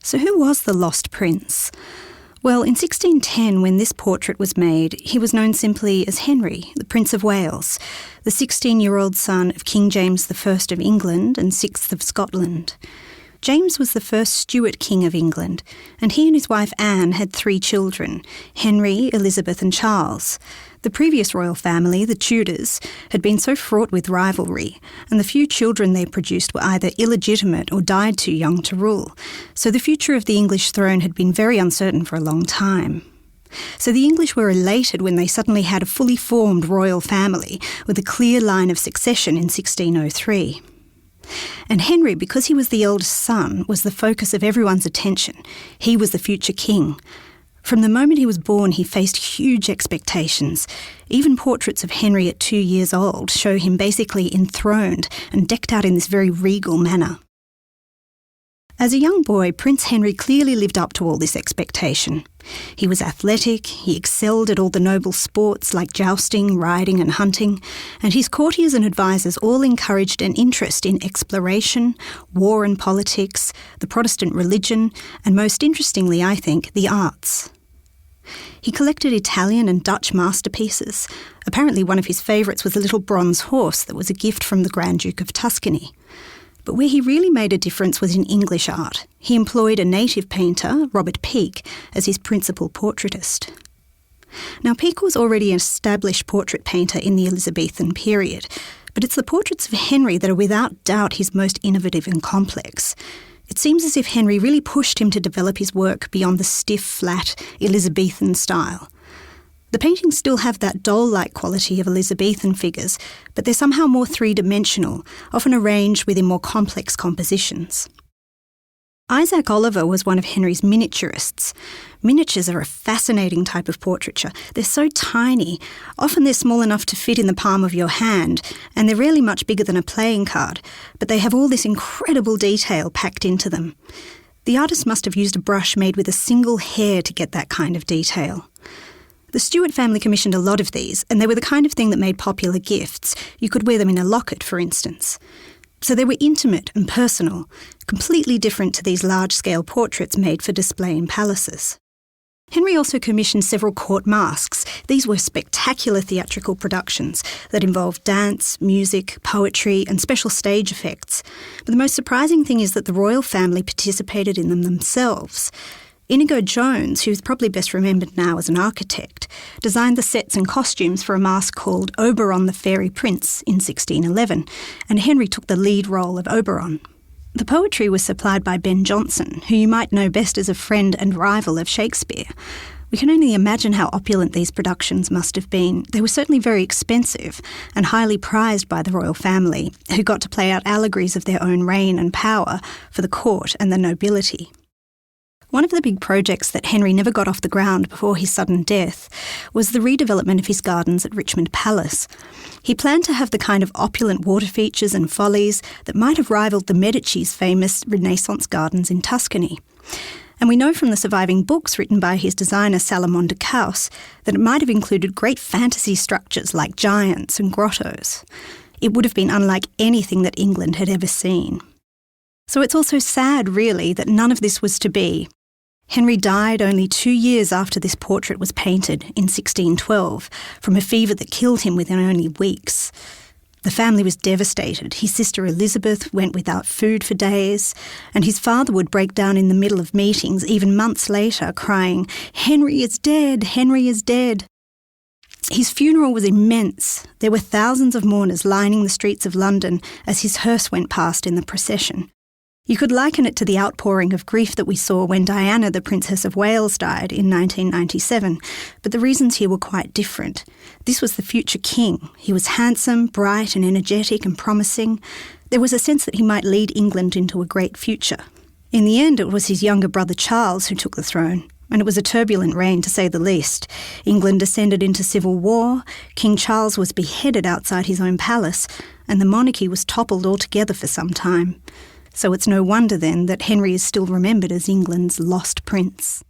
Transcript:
So who was the lost prince? Well, in 1610, when this portrait was made, he was known simply as Henry, the Prince of Wales, the 16-year-old son of King James I of England and VI of Scotland. James was the first Stuart King of England, and he and his wife Anne had 3 children, Henry, Elizabeth and Charles. The previous royal family, the Tudors, had been so fraught with rivalry, and the few children they produced were either illegitimate or died too young to rule, so the future of the English throne had been very uncertain for a long time. So the English were elated when they suddenly had a fully formed royal family with a clear line of succession in 1603. And Henry, because he was the eldest son, was the focus of everyone's attention. He was the future king. From the moment he was born, he faced huge expectations. Even portraits of Henry at 2 years old show him basically enthroned and decked out in this very regal manner. As a young boy, Prince Henry clearly lived up to all this expectation. He was athletic, he excelled at all the noble sports like jousting, riding and hunting, and his courtiers and advisers all encouraged an interest in exploration, war and politics, the Protestant religion, and most interestingly, I think, the arts. He collected Italian and Dutch masterpieces. Apparently one of his favourites was a little bronze horse that was a gift from the Grand Duke of Tuscany. But where he really made a difference was in English art. He employed a native painter, Robert Peake, as his principal portraitist. Now, Peake was already an established portrait painter in the Elizabethan period, but it's the portraits of Henry that are without doubt his most innovative and complex. It seems as if Henry really pushed him to develop his work beyond the stiff, flat Elizabethan style. The paintings still have that doll-like quality of Elizabethan figures, but they're somehow more three-dimensional, often arranged within more complex compositions. Isaac Oliver was one of Henry's miniaturists. Miniatures are a fascinating type of portraiture. They're so tiny. Often they're small enough to fit in the palm of your hand, and they're rarely much bigger than a playing card, but they have all this incredible detail packed into them. The artist must have used a brush made with a single hair to get that kind of detail. The Stuart family commissioned a lot of these, and they were the kind of thing that made popular gifts. You could wear them in a locket, for instance. So they were intimate and personal, completely different to these large-scale portraits made for display in palaces. Henry also commissioned several court masks. These were spectacular theatrical productions that involved dance, music, poetry, and special stage effects. But the most surprising thing is that the royal family participated in them themselves. Inigo Jones, who's probably best remembered now as an architect, designed the sets and costumes for a masque called Oberon the Fairy Prince in 1611, and Henry took the lead role of Oberon. The poetry was supplied by Ben Jonson, who you might know best as a friend and rival of Shakespeare. We can only imagine how opulent these productions must have been. They were certainly very expensive and highly prized by the royal family, who got to play out allegories of their own reign and power for the court and the nobility. One of the big projects that Henry never got off the ground before his sudden death was the redevelopment of his gardens at Richmond Palace. He planned to have the kind of opulent water features and follies that might have rivalled the Medici's famous Renaissance gardens in Tuscany. And we know from the surviving books written by his designer Salomon de Caus that it might have included great fantasy structures like giants and grottos. It would have been unlike anything that England had ever seen. So it's also sad, really, that none of this was to be. Henry died only 2 years after this portrait was painted in 1612 from a fever that killed him within only weeks. The family was devastated. His sister Elizabeth went without food for days, and his father would break down in the middle of meetings, even months later, crying, "Henry is dead! Henry is dead!" His funeral was immense. There were thousands of mourners lining the streets of London as his hearse went past in the procession. You could liken it to the outpouring of grief that we saw when Diana, the Princess of Wales, died in 1997, but the reasons here were quite different. This was the future king. He was handsome, bright and energetic and promising. There was a sense that he might lead England into a great future. In the end, it was his younger brother Charles who took the throne, and it was a turbulent reign to say the least. England descended into civil war, King Charles was beheaded outside his own palace, and the monarchy was toppled altogether for some time. So it's no wonder then that Henry is still remembered as England's lost prince.